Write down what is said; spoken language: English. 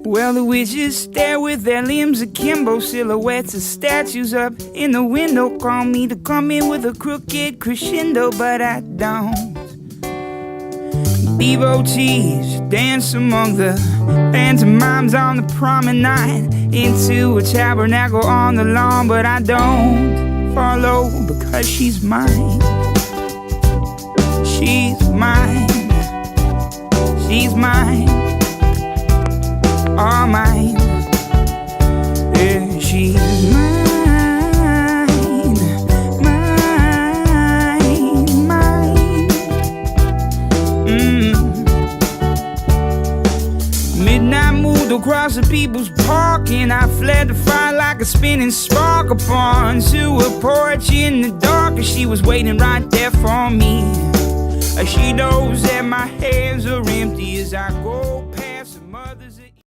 Well, the witches stare with their limbs akimbo, silhouettes of statues up in the window. Call me to come in with a crooked crescendo, but I don't. Devotees dance among the pantomimes on the promenade, into a tabernacle on the lawn, but I don't follow because she's mine. She's mine. She's mine. All mine. Yeah, she's mine. Mine. Mine. Midnight moved across the people's park, and I fled the fire like a spinning spark upon to a porch in the dark, and she was waiting right there for me. She knows that my hands are empty as I go past the mothers.